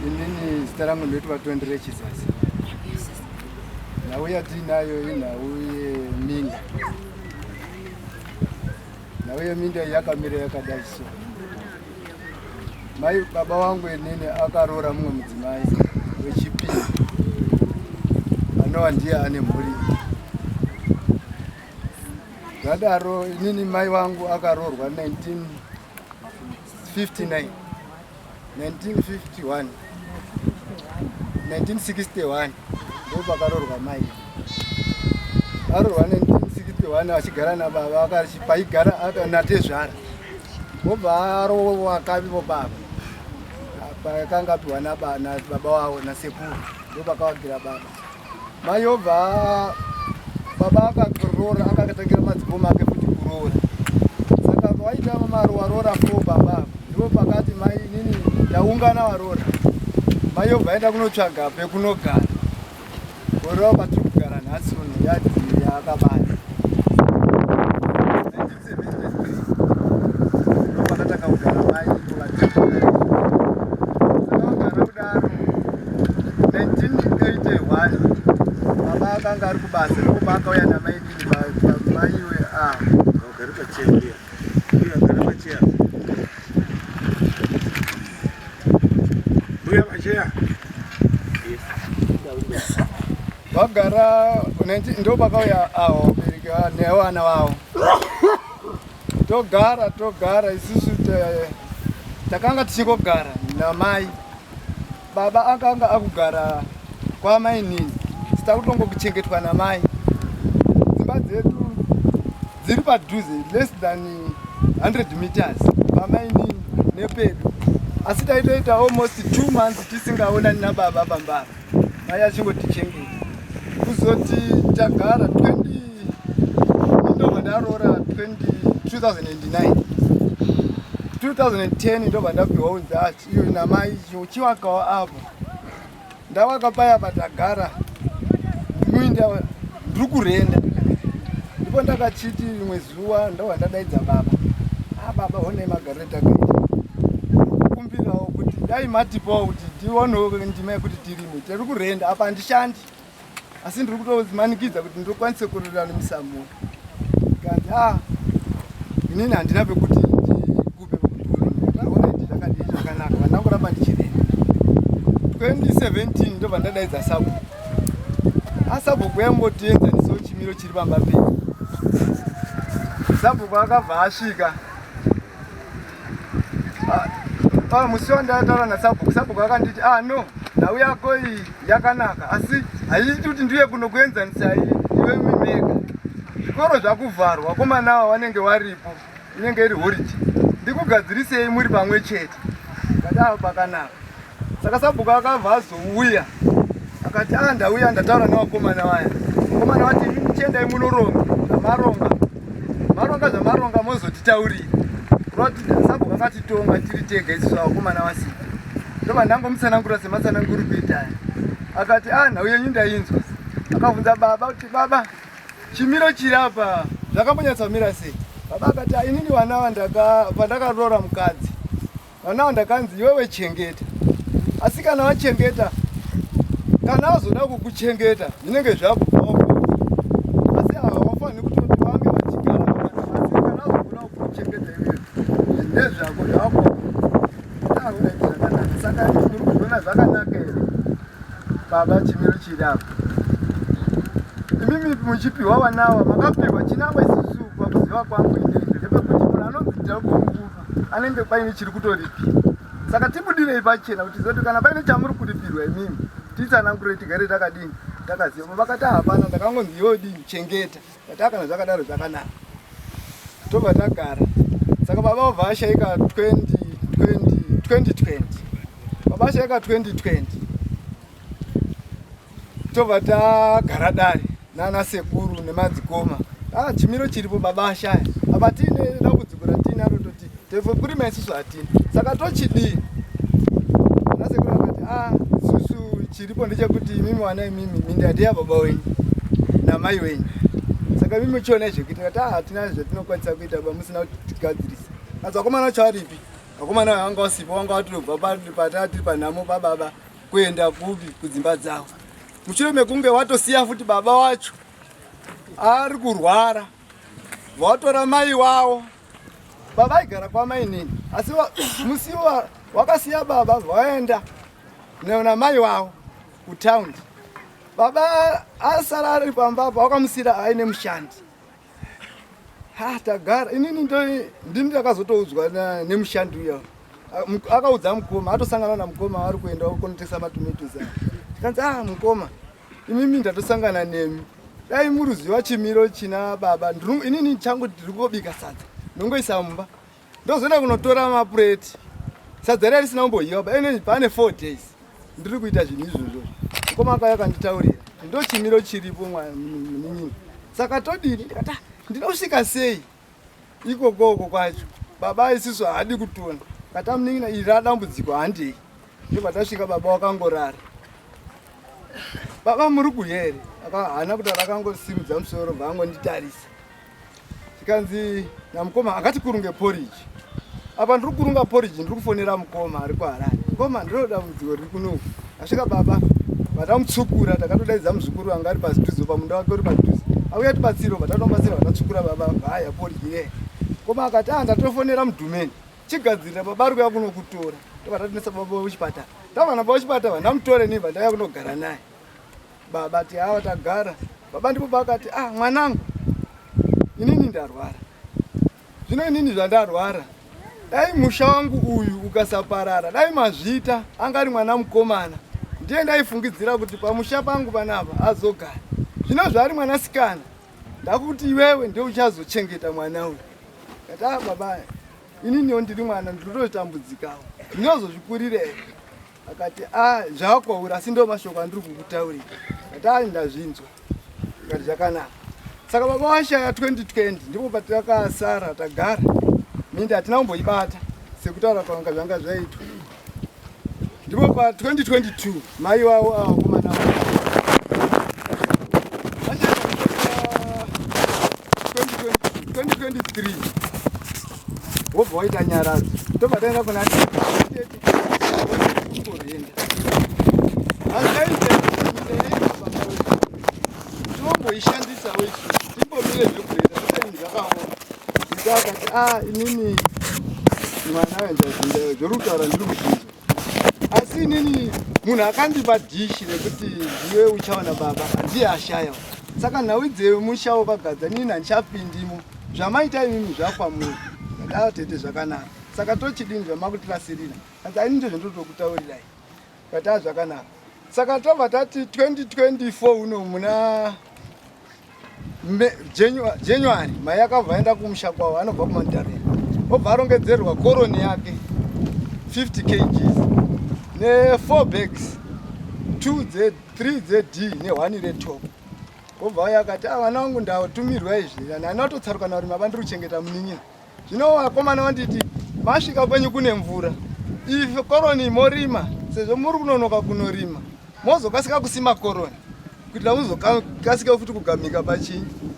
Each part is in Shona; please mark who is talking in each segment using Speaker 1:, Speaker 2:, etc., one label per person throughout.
Speaker 1: Inini zita rangu ndoitwa Tonderai Chikazaza. Nauya tinayo inauye minda. Nauye minda yakamira yakadai so. Mai baba wangu inini akarora mumwe mudzimai wechipiri. Anova ndiye ane mhuri. Zvadaro inini mai vangu akarorwa 1959. 1951, 1961, ndo pakarorwa mai. Arorwa 1961 achigara nababa akachipaigara akanatezvara. Obva arowa kavivo baba. Pakanga piwa nababa wavo nasekuru. Ndo pakawagira baba. Mai obva baba akakorora akatengera madzikoma ake kuti kurora. Saka vaita maroora fo baba. Ndo pakati mai nini ndaungana varora. Mai obva aenda kunotsvaga pekunogara. Korora patiri kugara nhasi uno yadzi yakabata. 1973 ndo pakatanga kugara mai kuvatikugara. Takagara kudaro 1981 baba akanga ari kubasa ndokuba akauya namai nini maiwe
Speaker 2: ugari pachea uye agara pachea uya pachea
Speaker 1: vagara ndo pakauya avo bereka nevana vavo. Togara isusu takanga tichingogara namai. Baba akanga akugara kwamai nini. Sita kutongokuchengetwa namai. Dzimba dzedu dziri padhuze less than 100 meters pamai nini nepedu. Asi taitoita almost 2 months tisingaonani nababa pambava. Mai achingotichengeta. Kuzoti tagara 20 ndarora 2009. 2010 ndobva ndapiwa unzati iyo namai chiwakawo apo. Ndavaka paya patagara muinda ndiri kurenda. Ndipo ndakachiti rimwe zuva ndobva ndadaidza baba. Baba honai magariro takaita. Kumbirawo kuti dai matipawo kuti tionewo ndima yekuti tirime. Tiri kurenda apa handishandi. Asi ndiri kutozimanikidza kuti ndokwanise kurora nemusamu. Ndikati inini handina pekuti ndikupe pekuti ndaona kuti zvakadii zvakanaka vandangoramba ndichirenda. 2017 ndobva ndadaidza sabhuku. Sabhuku yambotienzanisawo chimiro chiri pamba pedu. Sabhuku akabva asvika. Musi wandataura nasabhuku, sabhuku akanditi no nhau yako iyi yakanaka asi haiti kuti ndiye kunokuenzanisai iwe mimeka. Zvikoro zvakuvharwa komanawa vanenge varipo inenge iri horichi. Ndikugadzirisei muri pamwe chete. Ndadaro pakanaka. Saka sabhuku akabva azouya. Akati ndauya ndataura navakomana vaya. Komana vati chiendai munoronga zvamaronga. Maronga mozotitaurira. Roti sabhuku akatitonga tiri tega isu vakomana vasina. Ndobva ndangomutsanangura sematsananguri kuitaya. Akati nhau yenyu ndainzwa. Akabvunza baba kuti baba chimiro chiri apa zvakambonyatsamira sei. Baba akati inini vanava pandakaroora mukadzi. Vanava ndakanzi iwewe chengeta. Asi kana wachengeta kana azoda kukuchengeta zvinenge zvakubvawo. Asi havafaniri kutoti vange vachigara asi kana azoda kukuchengeta iwewe ndezvako zvako. Saka ndiri kuona zvakanaka here baba chimiro chiri apa. Imimi muchipiwa vanava makapirwa chinangwa isusu pakuziva kwangu inini ndepekuti munhu anodzidzira kumukuru anenge paine chiri kutoripira. Saka tibudirei pachena kuti zoti kana paine chamuri kuripirwa imimi titsanangure tigare takadini takaziva. Vakati hapana ndakangonzi iwe dini chengeta. Kati kana zvakadaro zvakanaka. Tobva tagara. Saka baba obva ashaika 2020. Baba ashaika 2020. Tobva tagara dare nana sekuru nemadzikoma. Chimiro chiripo baba ashaya. Apa tine dambudziko ratinaro toti kurima isusu hatina. Saka tochidini. Nana sekuru akati isusu chiripo ndechekuti imimi wana imimi minda ndiya baba wenyu namai wenyu. Saka mimi chionai zvekuti hatina zvatinokwanisa kuita baba musina kutigadzirisa. Adzakomana vacho varipi vakomana vanga vasipo vanga vatobva patati panhamo pababa kuenda kupi kudzimba dzavo. Mushure mekunge watosiya futi baba wacho ari kurwara, vatora mai wavo. Baba aigara kwamai nini, asi musi wakasiya baba vaenda namai wavo kutaundi. Baba asara ari pambapa, wakamusira aine mushandi. Tagara inini ndini ndakazotoudzwa nemushandi uya. Akaudza mukoma, atosangana namukoma ari kuenda kunotengesa matomatoes. Tikanzi mukoma, imimi ndatosangana nemi. Dai muruziva chimiro china baba, inini changu ndiri kubika sadza. Ndongoisa mumba. Ndozoenda kunotora mapureti. Sadza riya risina kumboyiwa, ine pane 4 days. Ndiri kuita zvinhu izvozvo. Mukoma akauya kanditaurira. Ndo chimiro chiripo mwaninini. Saka todini ndikati ndinosvika sei ikokoko kwacho. Baba isusu haadi kutona. Katamuningina iri radambudziko handei. Ndibva tasvika baba wakangorara. Baba muri kuhere? Haana kuti akangosimudza musoro vangonditarisa. Tikanzi namukoma akati kurunge porridge. Apa ndiri kurunga porridge, ndiri kufonera mukoma ari kuHarare. Mukoma ndiro dambudziko riri kuno. Asvika baba vatamutsukura, takatodaidza muzukuru anga ari padhuze pamunda wake uri padhuze. Auya tibatsiro, vatatobatsira vatatsukura baba haya porridge ye. Mukoma akati ndatofonera mudhumeni. Chigadzirira baba ari kuuya kunokutora. Tobatatinesa baba wechipatara. Tavana baba wechipatara vandamutore nibva ndauya kunogara naye. Baba ati tagara. Baba ndipo bakati mwanangu, inini ndarwara. Zvino inini zvandarwara, dai musha wangu uyu ukasaparara, dai mazvita angari mwana mukomana, ndiye ndaifungidzira kuti pamusha pangu panapa azogara. Zvino zvari mwanasikana, ndakuti iwewe ndiye uchazochengeta mwana uyu. Kati baba, ininiwo ndiri mwana ndinotambudzikawo, ndinozozvikurire. Akati zvakwauri, asi ndo mashoko andiri kukutaurira. Kati ndazvinzwa. Kati zvakanaka. Saka baba washaya 2020 ndipo patakasara tagara. Mindi hatina kumboibata sekutaura kwanga zvanga zvaitwa. Ndipo pa 2022 mai wavo avakomana vavo 2023 wobva waita nyaradzo. Tobva taenda kuna ishandisa wechi ndipo mire zvekuita kuti zvakaoma. Ndakati inini mwana wendazinda zvorutaura ndiri kuzvinzwa. Asi inini munhu akandipa dhishi rekuti ndiwe uchaona baba ndiye ashaya. Saka nhau dzemusha wakagadzana inini handichapindimo. Zvamaita inini zvakwamuri. Tete zvakanaka. Saka tochidini zvamakutirasirira. Asi inini ndizvo ndotokutaurirai. Kati zvakanaka. Saka tobva tati 2024 uno muna January mai akabva aenda kumusha kwavo, anobva kuMandarena. Obva arongedzerwa koroni yake 50 kgs ne4 bags, 3 zD ne1 retop. Obva auya akati vana vangu ndatumirwa izvi, anatotsaruka nauri mava ndiri kuchengeta munin'ina. Zvino vakomana vanditi masvika penyu kune mvura, ife koroni morima, sezvo muri kunonoka kunorima, mozokasika kusima koroni kuitira muzokasika futi kugamika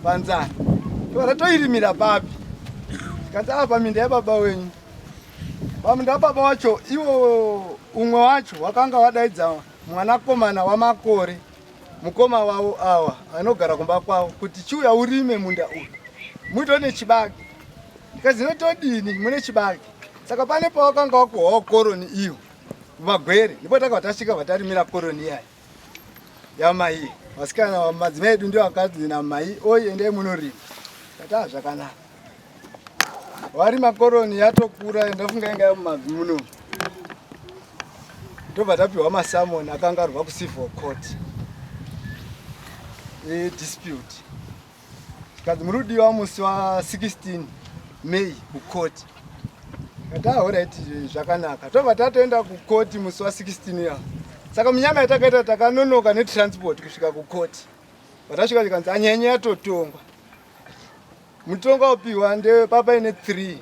Speaker 1: panzara. Toirimira papi. Tikati paminda yababa wenyu. Paminda yababa wacho iwo umwe wacho wakanga wadaidza mwanakomana wamakore, mukoma wavo awa anogara kumba kwavo kuti chiuya urime munda uyu muitone chibage. Ndikati todini mune chibage. Saka pane pawakanga wakohwawo koroni iyo kumagwere, ndipo takabva tasvika vatarimira koroni yayo yamai. Vasikana madzimai edu ndio akati namai endei munorima. Kati zvakanaka. Warima koroni yatokura, ndafunga inga yamumabvi muno. Tobva tapiwa masamoni akanga arwa kucivil court. Dispute. Tikati murudiwa musi wa 16 May kukoti. Kati alright zvakanaka. Tobva tatoenda kukoti musi wa 16 ya. Saka munyama yatakaita takanonoka netransport kusvika kukoti. Vatasvika tikanzi anyanya yatotongwa. Mutongo wapiwa ndepapa ine 3.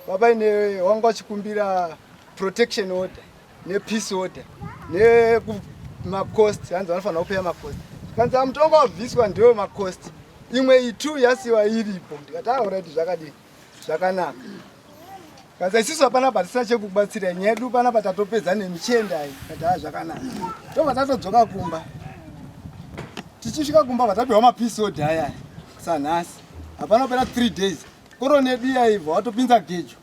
Speaker 1: Papa ine wanga wachikumbira protection order nepeace order nemacost, hanzi vanofanira kupeya macost. Tikanzi mutongo wabviswa ndewe macost, imwe 2 yasiwa iripo. Ndikati alright zvakadini zvakanaka. Kaza isusu hapana patisina chekubatsira nyedu pana patatopedza nemichenda iyi kati zvakanaka. Tobva tatodzoka kumba. Tichisvika kumba vatapiwa mapisi odhaya sanhasi. Hapana pera 3 days. Koroni yedu yaibva watopinza gejo.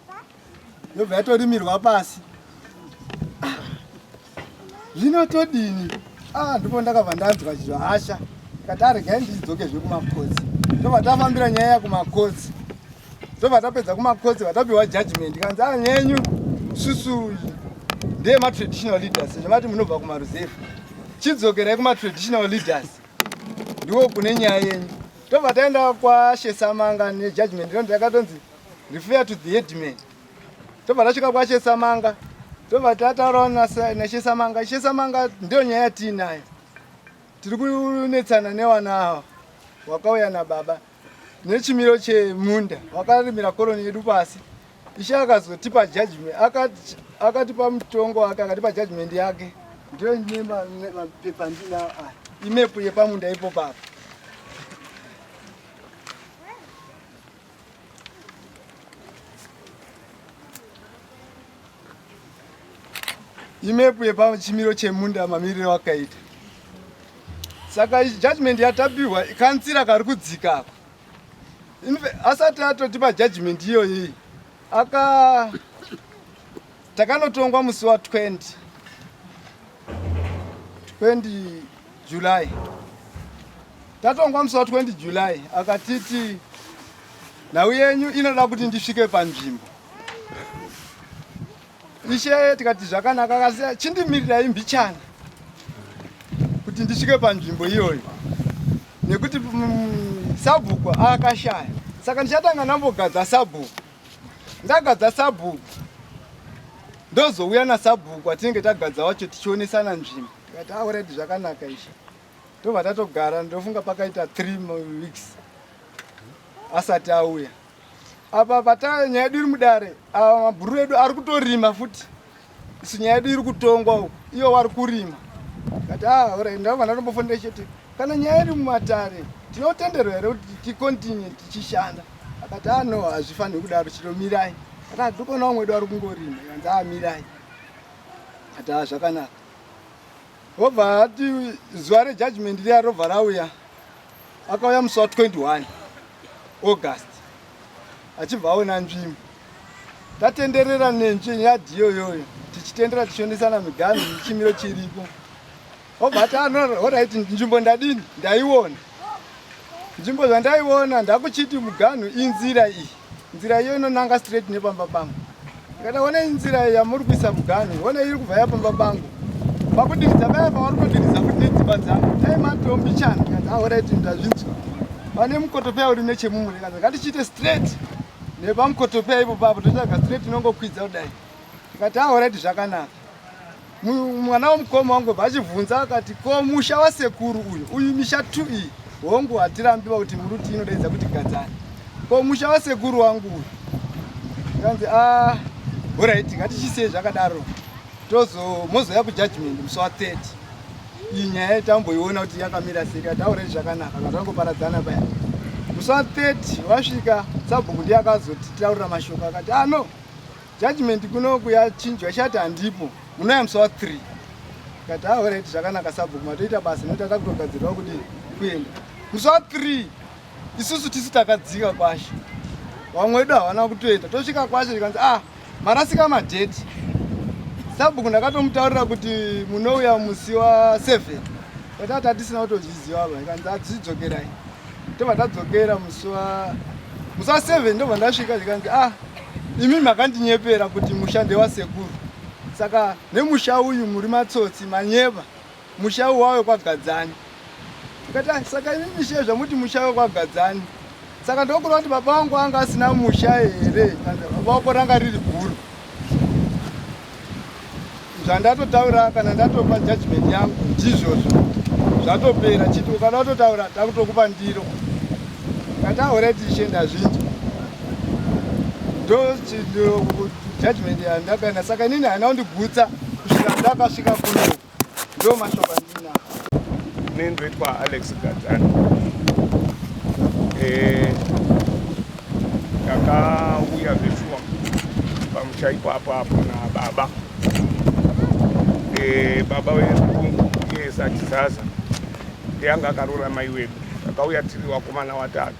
Speaker 1: Yobva yatorimirwa pasi. Zvino todini? Ndipo ndakabva ndanzwa zvahasha. Kati regai ndidzokezve kumakodzi. Tobva tafambira nyaya kumakodzi. Tobva tapedza kumakodzi vatapiwa judgment. Kanzi nyenyu susu ndeye ma-traditional leaders. Zvamati munobva kumaruzevha. Chidzokerai kuma-traditional leaders. Ndiwo kune nyaya yenyu. Tobva taenda kwaShesamanga nejudgment. Ndiro ndakatonzi refer to the headman. Tobva tasvika kwaShesamanga. Tobva tataurawo naShesamanga. Shesamanga ndiyo nyaya yatiinayo. Tiri kunetsana nevana ava wakauya nababa nechimiro chemunda wakarimira koroni yedu pasi. Ishe akazotipa judgment, akatipa mutongo wake, akatipa judgment yake. Ndiyo mapepa ndinawo aya, imepu yepamunda ipo papa. Imepu yepachimiro chemunda mamiriro wakaita. Saka judgment yatapiwa kansira kari kudzika. Asati atotipa judgment iyoyi. Takanotongwa musi wa 20 July. Tatongwa musi wa 20 July. Akatiti nhau yenyu inoda kuti ndisvike panzvimbo. Ishe tikati zvakanaka akasiya chindimirirai mbichana kuti ndisvike panzvimbo iyoyo. Nekuti sabhuku akashaya. Saka ndichatanga ndambogadza sabhuku. Ndagadza sabhuku. Ndozouya nasabhuku atinenge tagadza wacho tichionesana nzvimbo. Tikati already zvakanaka ishe. Tobva tatogara ndofunga pakaita 3 weeks asati auya. Apa pata nyaya yedu iri mudare, mabhuru edu ari kutorima futi. Isu nyaya yedu iri kutongwa uko, iyo wari kurima. Kati alright, ndabva ndatombofunda chete. Kana nyaya yedu mumatare, tinotenderwa here kuti tikontinue tichishanda. Akati no, hazvifaniri kudaro, chiromirai. Akati ndikona umwe wedu ari kungorima, kanzi mirai. Kati zvakanaka. Wobva ati zuva rejudgment riya robva rauya. Akauya musi wa 21 August. Achibva aona nzvimbo. Tatenderera nenyadhi iyoyo. Tichitendera tichionesana miganhu nechimiro chiripo. Obva ati alright, nzvimbo ndadini? Ndaiona. Nzvimbo zvandaiona ndakuchiti muganhu inzira iyi. Nzira iyo inonanga straight nepamba pangu. Ndikataona inzira yamuri kuisa muganhu, ona iri kubva yapamba pangu. Pakudiriza paya pavari kudiriza kuti nedzimba dzangu. Taimatombi chana. Alright, ndazvinzwa. Pane mukotopeya uri nechemumwe. Ngatichite straight. Nepamukotopeya ipo papo totsvaga straight inongokwidza kudai. Tikati alright zvakanaka. Mwana womukoma wangu vachibvunza akati ko musha wasekuru uyu misha 2 iyi hongu hatirambiwa kuti muruti inodaidza kuti Gadzani. Ko musha wasekuru wangu uyu. Kanzi alright, ngatichisei zvakadaro. Mozoya kujudgment musi wa 30. Iyi nyaya tamboiona kuti yakamira sei. Kati already zvakanaka, ngatangoparadzana paya. Musi wa 30 wasvika, sabhuku ndiye akazotitaurira mashoko akati no, judgment kunoku yachinjwa chati handipo. Munouya musi wa 3. Kati already zvakanaka sabhuku, matoita basa noita takutogadzirwa kuti kuenda. Musi wa 3 isusu tisu takadzika kwasho. Vamwe vedu havana kutoenda. Tosvika kwasho tikanzi marasika madheti. Sabhuku ndakatomutaurira kuti munouya musi wa 7. Kati hatisina kutozviziva ava. Ikanzi adzidzokerai. Tobva tadzokera musi wa 7 ndobva ndasvika tikanzi imi makandinyepera kuti musha ndewasekuru. Saka nemusha uyu muri matsotsi manyeva. Musha wawe kwaGadzani. Tikati saka imi mishe zvamuti musha wawe kwaGadzani. Saka ndokurwa kuti baba vangu anga asina musha here. Baba wako ranga riri guru. Zvandatotaura kana ndatopa judgment yangu ndizvozvo. Zvatopera chiti ukada kutotaura takutokupa ndiro. Kati already ishe ndazvinzwa. Ndo judgment yandakaenda. Saka inini haina kundigutsa kusvika ndakasvika kuno. Ndo mashoko andinawo.
Speaker 2: Nendroitwa Alex Gadzani. Takauya zveshuwa
Speaker 3: pamusha ipapo apo na baba. Baba wedu yesa Chizaza yanga akarora mai wedu akauya tiri vakomana vatatu.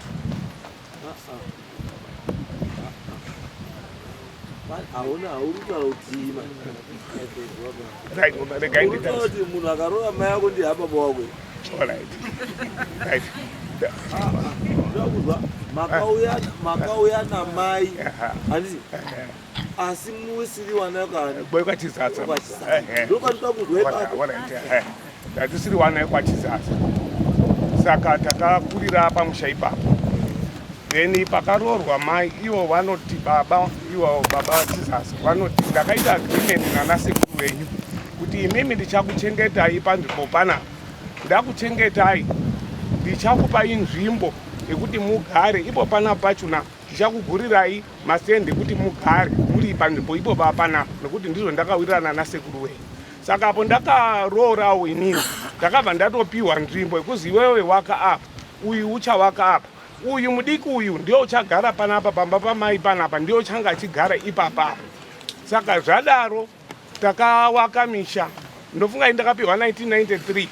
Speaker 3: Right, regai nditati
Speaker 2: munhu akarora mai yako ndi hapa bwakwe.
Speaker 3: Right.
Speaker 2: Makauya na mai handisi asi muisiri wana kana
Speaker 3: boy kwa Chizaza
Speaker 2: ndokandoda kuzwa
Speaker 3: tisiri wana kwa Chizaza saka takakurira pamusha ipapo. Then pakarorwa mai ivo vanoti baba Chizaza vanoti ndakaita agreement nanasekuru wenyu kuti imimi ndichakuchengetai panzvimbo panapa, ndakuchengetai ndichakupai nzvimbo yekuti mugare ipo panapa pachona, ndichakugurirai masende kuti mugare muri panzvimbo ipo panapa nekuti ndizvo ndakawirirana nasekuru wenyu. Saka apo ndakarorawo inini ndakabva ndatopiwa nzvimbo yekuzi iwewe waka apa, uyu uchawaka apa, uyu mudiki uyu ndio uchagara panapa pamba pamai panapa ndio changa achigara ipapa. Saka zvadaro takawaka misha. Ndofunga ndakapiwa 1993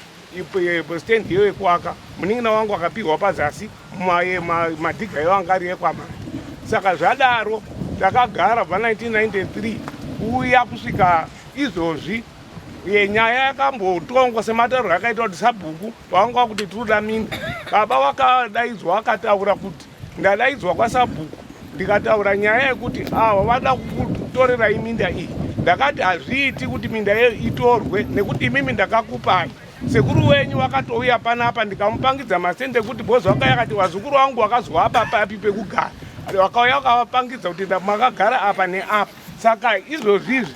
Speaker 3: stand hiyo yekuwaka. Munin'ina wangu akapiwa pazasi madhiga iwo anga ari ekwamai. Saka zvadaro takagara bva 1993 uya kusvika izvozvi nyaya yakambotongwa sematauro akaita kuti sabhuku pavanga kuti tinoda minda. Baba wakadaidzwa akataura kuti ndadaidzwa kwasabhuku ndikataura nyaya yekuti vada kutorerai minda iyi. Ndakati hazviiti kuti minda iyo itorwe nekuti imimi ndakakupai. Sekuru wenyu wakatouya panapa ndikamupangidza masende kuti bhozi wakauya akati wazukuru wangu wakazoapa papi pekugara. Wakauya wakavapangidza kuti makagara apa neapa. Saka izvozvizvi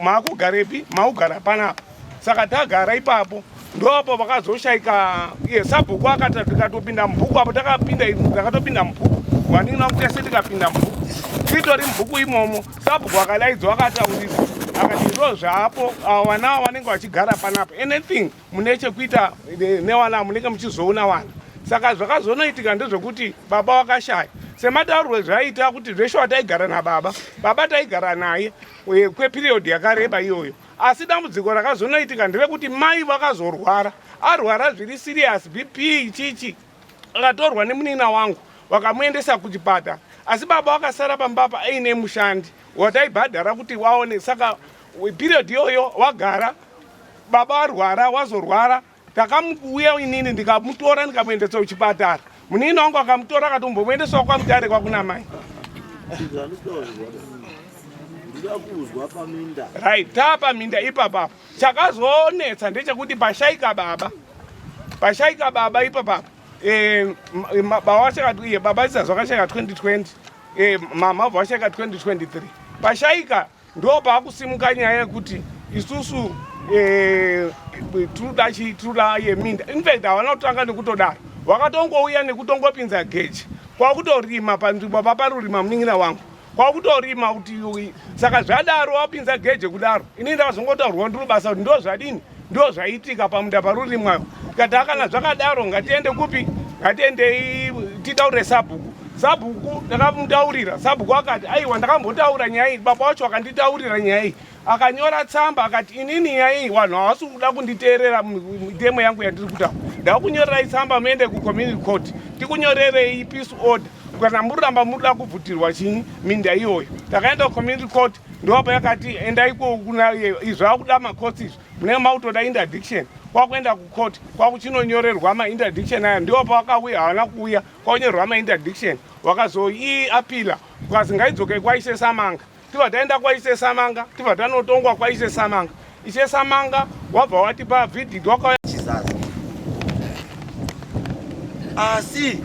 Speaker 3: makugarepi maugara panapa. Saka tagara ipapo ndopo vakazoshaika sabhuku akati tikatopinda mubhuku apo takatopinda mubhuku wanina kuti ase tikapinda mubhuku titori mubhuku imomo. Sabhuku akadaidzwa akataurira akati ndo zvapo vana vanenge vachigara panapa anything mune chekuita nevana munenge muchizoona wana. Saka zvakazonoitika ndezvekuti baba wakashaya sematauriro zvaita kuti zveshe wataigara nababa taigara naye kweperiod yakareba iyoyo. Asi dambudziko rakazonoitika nderekuti mai vakazorwara, arwara zviri serious BP ichichi, akatorwa nemunin'ina wangu vakamuendesa kuchipatara. Asi baba vakasara pambapa aine mushandi wataibhadhara kuti waone. Saka period iyoyo wagara, baba arwara, wazorwara, takamuuya inini ndikamutora ndikamuendesa kuchipatara. Munin'ina wangu akamutora akatombomuendesa kwaMutare kwakuna mai. Right, tapaminda ipapapo. Chakazonetsa ndechekuti pashaika baba ipapapo. Baba Chizaza wakashayika 2020, mama washayika 2023. Pashaika ndo pakusimuka nyaya yekuti isusu truda yeminda. In fact havana kutanga nekutodaro, wakatongouya nekutongopinza geji kwakutorima panzvimbo paparurima munin'ina wangu kwakutorima kuti saka zvadaro wapinza geje kudaro. Ini ndakazongotaurwa ndiri basa kuti ndo zvadini ndo zvaitika pamunda parurimwayo. Kati kana zvakadaro ngatiende kupi, ngatiendei titaurire sabhuku ndakamutaurira. Sabhuku akati aiwa ndakambotaura nyaya iyi, baba wacho akanditaurira nyaya iyi akanyora tsamba akati inini nyaya iyi vanhu havasi kuda kunditeerera mitemo yangu yandiri kutaura, ndakunyorerai tsamba muende kucommunity court tikunyorerei peace order kana muramba muda kubvutirwa chini minda iyoyo. Takaenda kucommunity court ndopa yakati endai kuna izvakuda macourts munenge mautoda interdiction. Kwakuenda kucourt kwakuchinonyorerwa mainterdiction aya, ndopa wakauya havana kuuya kwakunyorerwa mainterdiction. Wakazoiapila kukazi ngaidzoke kwaishe Samanga. Tibva taenda kwaishe Samanga, tibva tanotongwa kwaishe Samanga. Ishe Samanga wabva watipa verdict wakauya
Speaker 2: Chizaza. Asi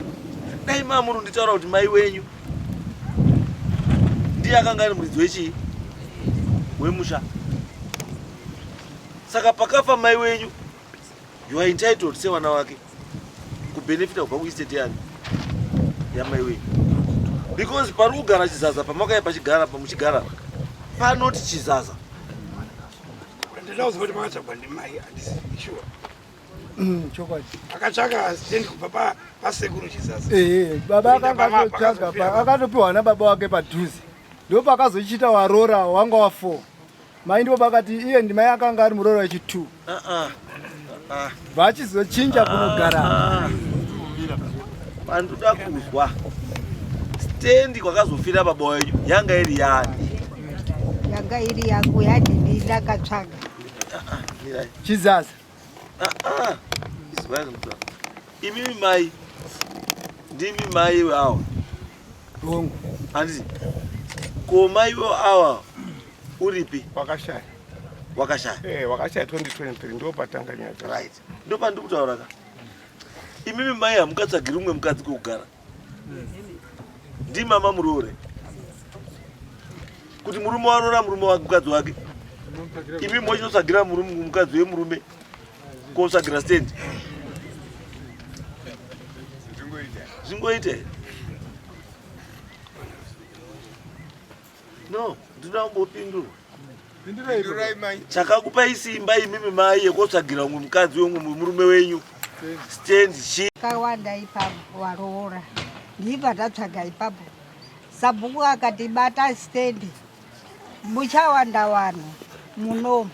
Speaker 2: dai mamuru nditaura kuti mai wenyu ndiye akanga ari muridzi wechii wemusha. Saka pakafa mai wenyu, you are entitled sevana wake kubenefita kubva kuestate yani yamai wenyu, because pari kugara Chizaza pamakaya pachigara pamuchigara panoti Chizaza.
Speaker 4: Ndinozoti makadzagwa ndimai handisi sure. Chokwadi akatsvaka stendi kubva pasekuru Chizaza.
Speaker 1: Baba akanga akatsvaga akatopiwa nababa wake padhuze ndo pakazochita warora wanga wa 4 mai ndo pakati iye ndimai akanga ari murora wechi 2 vachizochinja kunogara
Speaker 2: pandoda kuzwa stendi kwakazofira baba wenyu yanga iri yani
Speaker 5: yanga iri yangu yadini ndakatsvaga
Speaker 1: Chizaza
Speaker 2: imimi mai ndimi mai awa
Speaker 1: hongu
Speaker 2: handiti ko mai awa uripi
Speaker 3: wakashaya wakashaya 2023 ndo patanga nyaya
Speaker 2: right ndo pandiri kutaura ka imimi mai hamukatsvagiri umwe mukadzi kugara ndimama murore kuti murume warora murume wake mukadzi wake imi mochinotsvagira mukadzi wemurume kotsvagira stendi zvingoite no ndinoda kumbopindurwa chakakupai simba imimi mai yekotsvagira umwe mukadzi wemwe murume wenyu stendi chi
Speaker 5: kawanda ipapo waroora ndibva ndatsvaga ipapo sabhuku akatibata stendi muchawanda vanhu munomu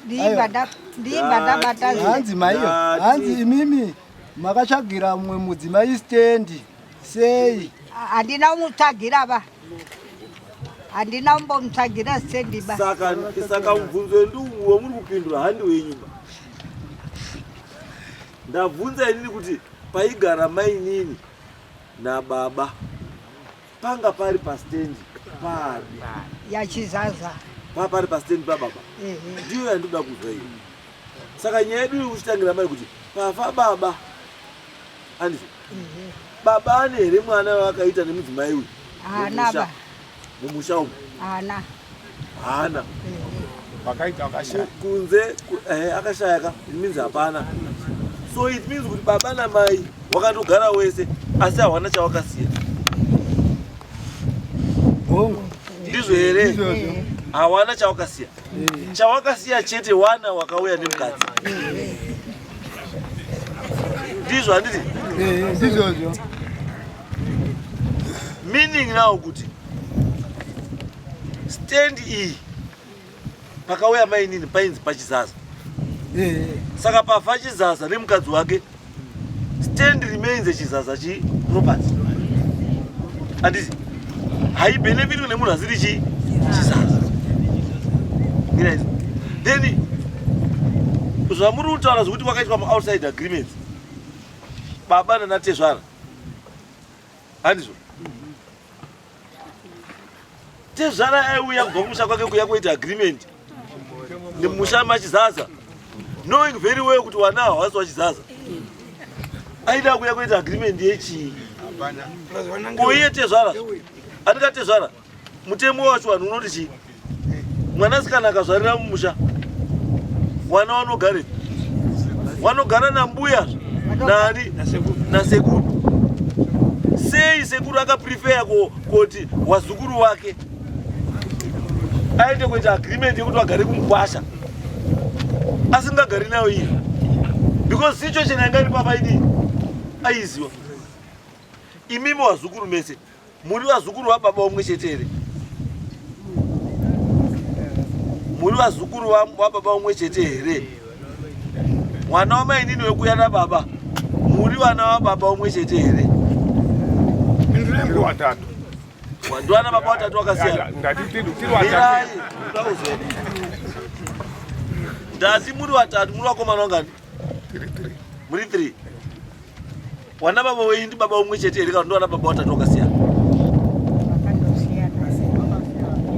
Speaker 5: ndibva ndabata
Speaker 1: hanzi maiyo hanzi imimi makatsvagira mumwe mudzimai stendi sei
Speaker 5: handina kumutsvagira va handina kumbomutsvagira stendi ba
Speaker 2: saka mubvunzo wenduwo wamuri kupindura handi wenyu ba ndabvunza inini kuti paigara mainini nababa panga pari pastendi pari
Speaker 5: yachizaza
Speaker 2: pari pastendi pababa ndiyo yandoda kuzwa iyo saka nyaya yedu ikuchitangira mai kuti pafa baba anditi baba ane here mwana wakaita nemudzimai uyu
Speaker 5: hana
Speaker 2: mumusha umu hana
Speaker 3: wakaita wakashaya
Speaker 2: kunze akashayaka it means hapana so it means kuti baba namai wakatogara wese asi hawana chawakasiya
Speaker 1: hongu
Speaker 2: ndizvo here hawana chawakasiya chawakasiya chete wana wakauya nemukadzi ndizvo handiti
Speaker 1: ndizvozvo
Speaker 2: meaning now kuti stendi iyi pakauya mainini painzi pachizaza saka pafa chizaza nemukadzi wake stendi remains chizaza chiproperty handiti haibenefitwi nemunhu asiri chizaza then zvamuri kutaura zvokuti wakaitwa maoutside agreements baba nanatezvara handizvo tezvara aiuya kubva kumusha kwake kuya kuita agreement nemusha machizaza knowing very well kuti wana hawasi wachizaza aida kuya kuita agreement yechii koiye tezvara andikatezvara mutemo wacho vanhu unoti chii mwanasikana akazvarira mumusha wana wanogara nambuya nani nasekuru sei sekuru akaprefera kuti wazukuru wake aende kuita agreement yekuti vagare kumukwasha asingagari nayo iye because situation yanga iri papa idi aiziwa imimi wazukuru mese muri wazukuru wababa omwe chete here muri wazukuru wababa omwe chete here mwana wamainini wekuya nababa muri vana vababa omwe chete here
Speaker 3: watatu
Speaker 2: ndwana baba watatu wakasiyana ndati muri watatu muri vakomana wangani muri 3 wana baba wenyu ndi baba omwe chete here kana ndwana baba watatu wakasiyana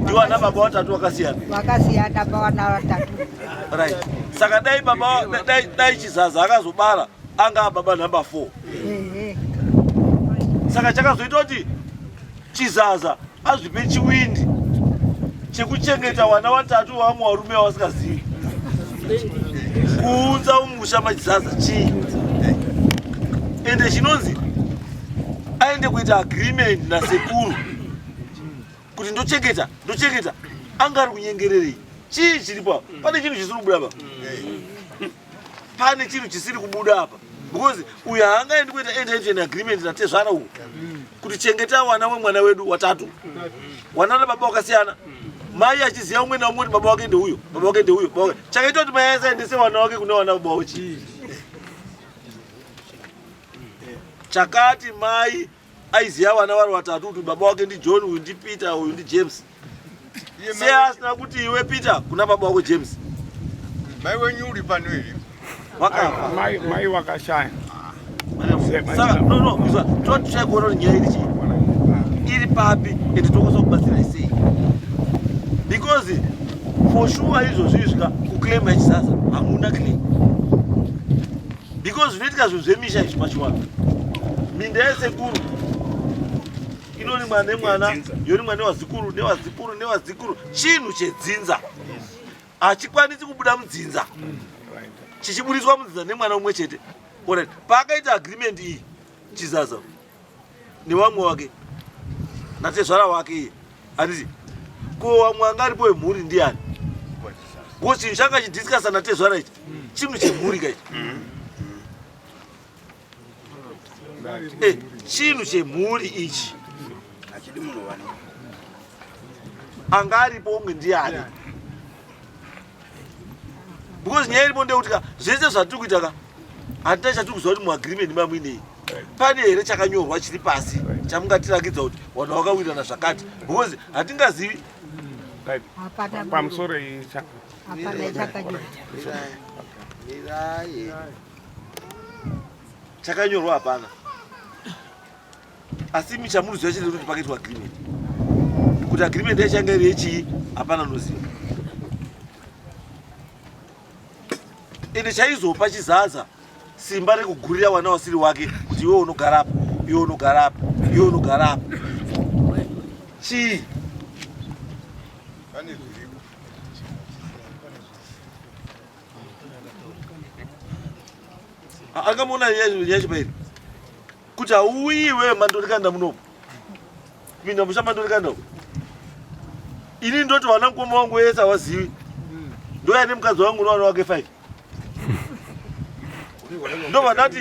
Speaker 2: ndiwana baba watatu wakasiyana
Speaker 5: pawana vatatu
Speaker 2: right saka dai baba dai chizaza akazobara anga baba number 4 saka chakazoita kuti chizaza azvipe chiwindi chekuchengeta wana watatu vamwe varume vasingazivi kuunza umusha machizaza chii ende chinonzi aende kuita agreement nasekuru kuti ndochengeta anga ari kunyengererei chii chiripo pane chinhu chisiri kubuda apa pane chinhu chisiri kubuda apa because uyu haangaendi kuita end agreement natezvara uyu kuti chengeta wana mwana wedu watatu. Wana na baba wakasiyana. Mai achiziya umwe na umwe baba wake ndio huyo. Baba wake ndio huyo. Chakaitwa kuti mai asaendese wana wake kuna wana baba wachi. Chakati mai aiziya wana wale watatu kuti baba wake ndi John, uyu ndi Peter, uyu ndi James. Siyasina kuti iwe Peter kuna baba wako James.
Speaker 1: Mai wenyu uli pano ili.
Speaker 2: Wakafa.
Speaker 3: Mai wakashaya.
Speaker 2: Saka no don't try kuona nyaya iri papi and tokoso kubatsira sei. Because for sure izvo zvisvika kuclaim Chikazaza hamuna claim. Because zvinoitika zvinhu zvemisha izvi pachiwana. Minda yesekuru inorimwa nemwana, yorimwa newazikuru, newazikuru. Chinhu chedzinza hachikwanisi kubuda mudzinza. Chichiburiswa mudzinza nemwana umwe chete. Alright, pakaita agreement iyi Chikazaza nevamwe wake natezvara wake handiti ko vamwe anga aripo vemhuri ndiani? Because chinhu changa chidhiskasa natezvara ichi chinhu chemhuri ka ichi. Chinhu chemhuri ichi anga aripo umwe ndiani? Because nyaya iripo ndekuti zvese zvatiri kuita ka hatita chatiri kuziva kuti muagreement mamuinei pane here chakanyorwa chiri pasi chamungatirakidza kuti vanhu vakawirirana zvakati, because hatingazivi
Speaker 3: pamusoro
Speaker 2: chakanyorwa hapana. Asi chamunoziva chiri kuti pakaitwa agreement, kuti agreement yachanga iri yechii hapana noziva. Ende chaizopa Chikazaza simba rekugurira wana wasiri wake kuti iwe unogara apa, iwe unogara apa, iwe unogara apa. Chii? Akamona nyachi pairi kuti hauyi iwe mandorikanda munomu, mina musha mandorikanda umu. Ini ndoti wana mukoma wangu wese hawazivi, ndoya nemukadzi wangu nowana wake 5. Ndo vanati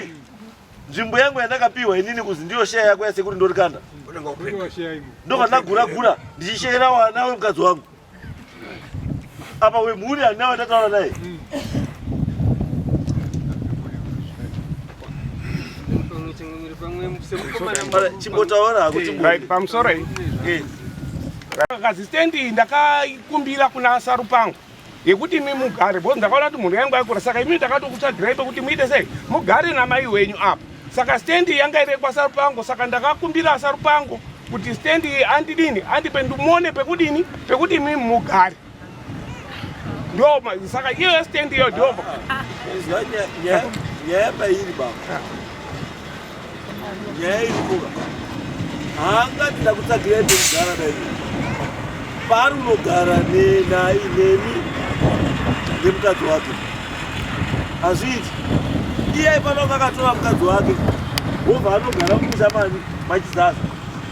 Speaker 2: nzvimbo yangu yandakapiwa inini kuzi ndiyo sheya yako yasekuri ndorikanda. Ndo vandagura ndichishera wana wemukadzi wangu. Apa wemhuri handina wandataura naye. Chimbotaura kuti
Speaker 3: pamusoro kazistendi ndakakumbira kuna sarupangu yekuti imi mugare, bo ndakaona kuti munhu yangu aikura, saka imi ndakatokutsvagirai pekuti muite sei mugare namai wenyu apa. Saka stendi yanga iri kwasarupangu, saka ndakakumbira sarupangu kuti stendi andidini andipe ndimone pekudini pekuti imi mugare. Ndo saka iyo stendi iyo ndio
Speaker 2: nyaya iri baba, nyaya iri kuba hanga ndakutsagirai pekugara naye pari unogara nemi nemukadzi wake hazviiti. Iye aifanira akatora mukadzi wake wobva anogara kumusha mani Chikazaza,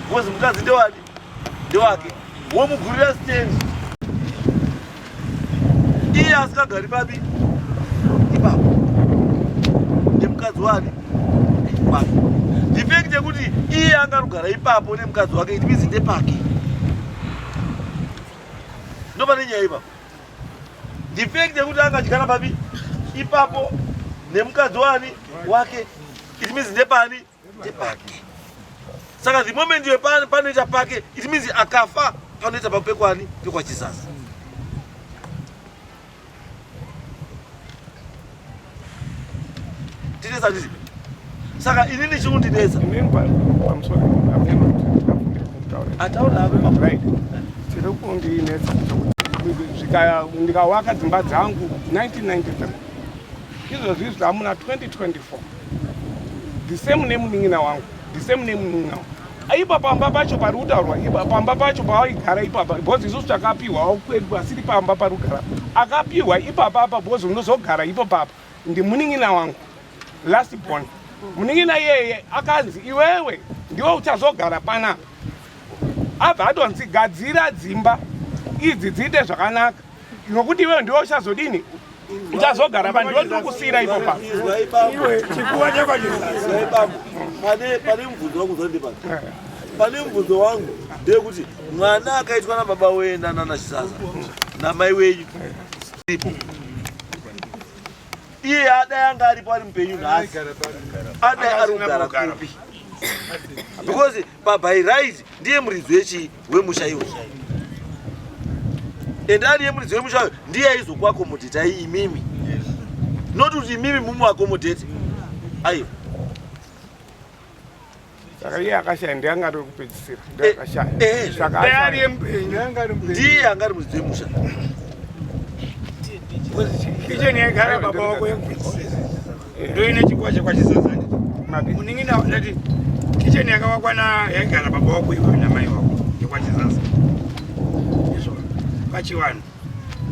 Speaker 2: because mukadzi ndewani ndewake, womugurira stendi. Iye asikagari papi ipapo nemukadzi wake pake. Defect yekuti iye angarugara ipapo nemukadzi wake it means ndepake. Ndo pane nyaya ipapo. Defect yekuti angadyara papi ipapo nemukadzi wake it means ndepani ndepake. Saka the moment you panoita pake it means akafa panoita papekwani pekwa Chikazaza. Tinesa ndisi. Saka inini chikundinesa ataona hapo
Speaker 3: right tirikundinesa ndikawaka dzimba dzangu 1993 izvo zvizi zvamuna 2024 the same nemuning'ina wangu, the same nemuning'ina wangu aipa pamba pacho pari kutaurwa, pamba pacho pavaigara ipapa, bhozi isusu takapiwa wakwedu asiri pamba pari kugara akapiwa ipapapa, bhozi unozogara ipo papa ndimuning'ina wangu last born. Muning'ina yeye akanzi iwewe ndiwe uchazogara panapa. Abva atonzi gadzira dzimba idzi dziite zvakanaka nokuti iwewe ndiwe uchazodini uchazogara pa, ndiwe ndiri kusiyira ipo papa.
Speaker 4: Iwe chikuwa chakwa Chikazaza
Speaker 2: pane mubvunzo wangu zondipana pane mubvunzo wangu ndekuti mwana akaitwa nababa wena nana Chizaza namai wenyu iye adai anga aripo ari mupenyu nhasi adai ari kugara kupi because by right ndiye muridzi wemusha iwo ende ari yemuridzi wemusha ndiye aizokuakomodheta imimi not kuti imimi mumuakomodhete aiyo
Speaker 3: saka iye akashaya ndiye angari kupedzisira ndiye akashaya saka ari
Speaker 2: ndiye angari muridzi wemusha
Speaker 4: kicheni yaigara baba wako yekupedzisira ndoine chikuwa chekwaChizaza uningina ndati kicheni yakawakwa yaigara baba wako iwe namai wako yekwaChizaza izvo pachivanhu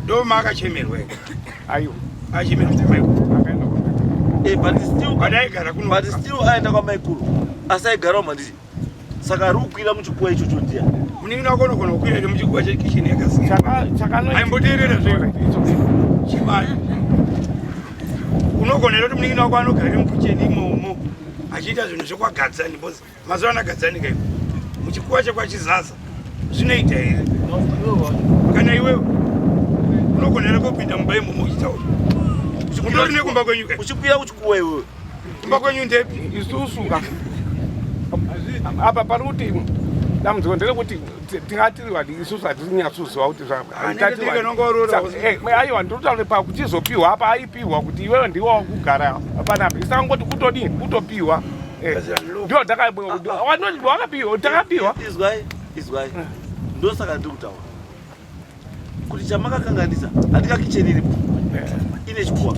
Speaker 4: ndo maakachemerwa
Speaker 3: aiyo
Speaker 4: achemerwa namai
Speaker 2: but still aenda kwamaikuru asaigarawo manditi saka ari kukwira muchikuwa ichocho ndiya
Speaker 4: muningina wakonogona kukwira iri muchikuwa chekicheni yakasiaimboteerera zve chibani unogonera kuti muningina wako anogara mukicheni imomo achiita zvinhu zvekwagadzani bcause mazuva ano agadzani kaiko muchikuwa chekwaChizaza zvinoita here kana iwewe unogonera kupinda mumba imomo uchitaura mutori nekumba kwenyu kai
Speaker 2: uchikwira kuchikuwa iwewe
Speaker 4: kumba kwenyu ndepi
Speaker 3: isusu apa pari kuti dambudziko nderekuti tingatiriwa isusu hatisinyatsuzwa kuti aiwa ndirutaure pakuchizopiwa apa aipiwa kuti iwewe ndiwo wakugara panapa isangoti kutodini kutopiwa ndio wakapiwa takapiwa
Speaker 2: izwai ndosaka ndiri kutaura kuti chamakakanganisa handika kicheni iripo ine chikuwa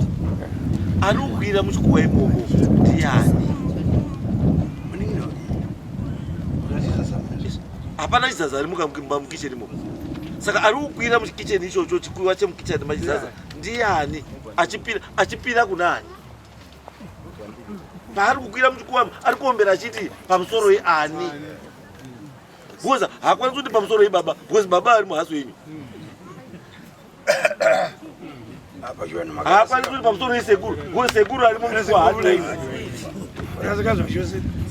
Speaker 2: ari kukwira muchikuwa imomo ndiani hapana Chizaza ari mukamba mukicheni imomo saka ari kukwira muchikicheni ichocho chikuwa chemukicheni maChizaza ndiani achipira kunani paari kukwira muchikuwa ari kuombera achiti pamusoro yeani because haakwanisi kuti pamusoro yebaba because baba ari muhaso yenyu haakwanisi kuti pamusoro yesekuru because sekuru ari muchikuwa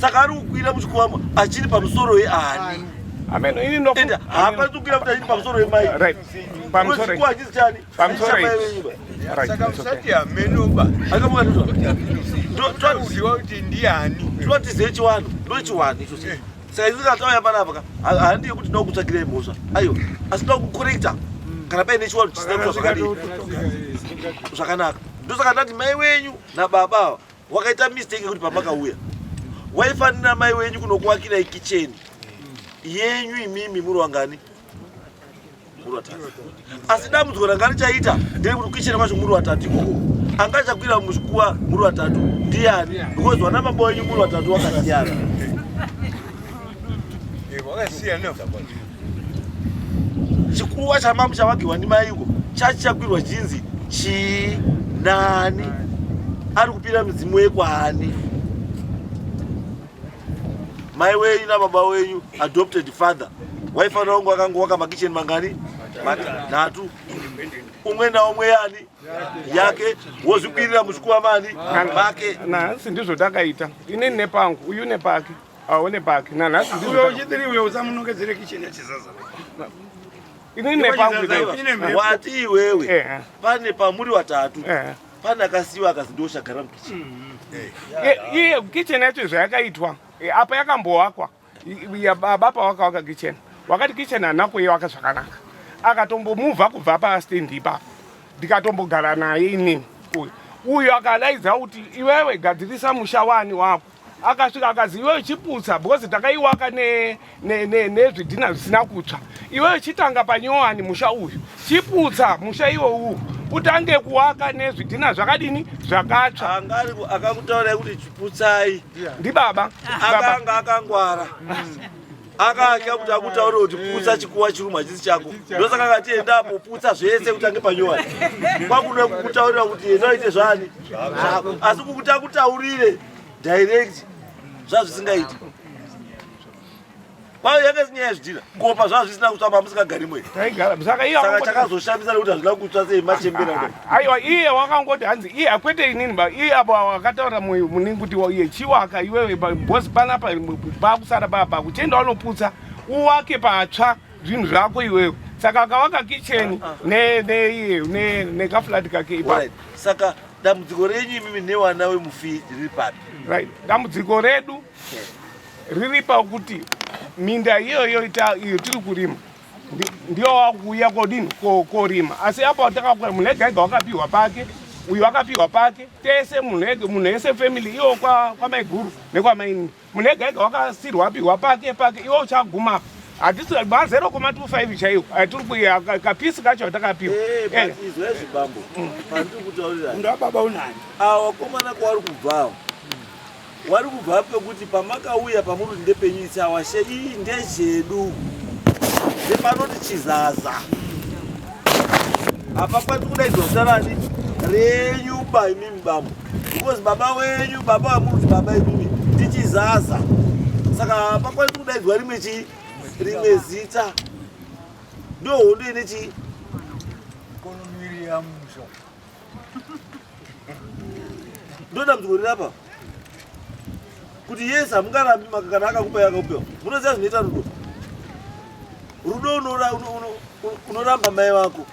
Speaker 2: saka ari kukwira muchikuwamo achiri pamusoro yeani ende haakwanisi kukwira kuti achiri pamusoro yemai chikuwa hachisi chani chamai venyu
Speaker 1: saka usati amenoba kuti ndiani
Speaker 2: tinotizive chiwano ndochiwano icho saka isikatauya panapa handiye kuti ndokutsvakirei mhosva aiyo asi ndokukorekta kana paine chiwano chisina kuita zvakanaka ndosaka ndati mai wenyu nababa wakaita mistake kuti pamakauya waifanira mai wenyu kunokuwakirai kicheni yenyu imimi muri wangani muri watatu asi dambudziko ranga richaita nderekuti kicheni kwacho muri watatu ikoko angachakwira muchikuwa muri watatu ndiani because wana baba wenyu muri watatu wakasiyana chikuwa chamamu chavagiwa ndimaiko chachichakwirwa chinzi chinani ari kupira midzimu yekwani mai wenyu nababa wenyu adopted father waifanira kunge wakanga wakamakisheni mangani matatu umwe naumwe yani yake wozvikwirira muchikuwa mani make
Speaker 3: nhasi ndizvo takaita inini nepangu uyu nepake aone pake nanhasi
Speaker 4: uyo uchidiri uyo usamunongedzere kicheni yaChizaza
Speaker 3: inini nepangu
Speaker 2: wati iwewe pane pamuri watatu pane akasiyiwa akazi ndoshagara mukicheni
Speaker 3: iye kicheni yacho zvayakaitwa apa yakambowakwa baba pawakawaka kicheni wakati kicheni hanakuiwaka zvakanaka akatombomuvha kubva pastendi ipapo ndikatombogara naye inini uyu akadaidza kuti iwewe gadzirisa musha wani wako akasvika akazi iwewe chiputsa because takaiwaka nezvidhina zvisina kutsva iwewe chitanga panyowani musha uyu chiputsa musha iwowu utange kuwaka nezvidhina zvakadini zvakatsva
Speaker 2: akakutaurai kuti chiputsai
Speaker 3: ndibaba
Speaker 2: akanga akangwara akatya kuti akutaure kuti putsa chikuwa chiruma hachisi chako ndosaka akati endapo putsa zvese utange panyowani kwakuda kukutaurira kuti enda ite zvani zvako asi kukuti akutaurire direct zvazvisingaiti Kwayo yake sinyaya zvidhina. Kopa zvazo zvisina kutamba musingagari mwe.
Speaker 3: Taigara. Saka iye
Speaker 2: saka chakazoshamisa kuti hazvina kutsva sei machembera.
Speaker 3: Aiwa iye wakangoti hanzi iye akwete inini ba iye apo wakataura muningi kuti iye chiwaka iwewe bosi panapa bakusara baba kuchenda wanoputsa uwake patsva zvinhu zvako iwewe. Saka akawaka kitchen ne kaflat kake ipa.
Speaker 2: Right. Saka dambudziko renyu mimi newana wemufi riri papi?
Speaker 3: Right. Dambudziko redu riri pakuti minda iyoyo tiri kurima ndio wakuuya kodini korima asi apa takakwira munhu ega ega wakapiwa pake uyu wakapiwa pake tese munhu ese family iwo kwamaiguru nekwamaini munhu ega ega wakasirwa apiwa pake iwo uchaguma hatisi 0.25 chaiwo atiri kuya kapisi kacho takapiwa
Speaker 2: izwe zvibambo pandiri kutaurira
Speaker 4: munhu wababa unani
Speaker 2: wakomana kwavari kubvawo wari kubva pekuti pamakauya pamuruti ndepenyisa washe iyi ndezvedu ndepanoti Chizaza apa kwati kudaidzwa sarani renyu ba imimi bambo because baba wenyu baba wamuruti baba imimi ndiChizaza saka apa kwati kudaidzwa rimwe zita ndo hondo inechi
Speaker 1: konomiri ya musho
Speaker 2: ndo dambudziko apa kuti Yesu amungarambi makakana akakupa yakakupewa munoziva zvinoita rudo unoramba mai vako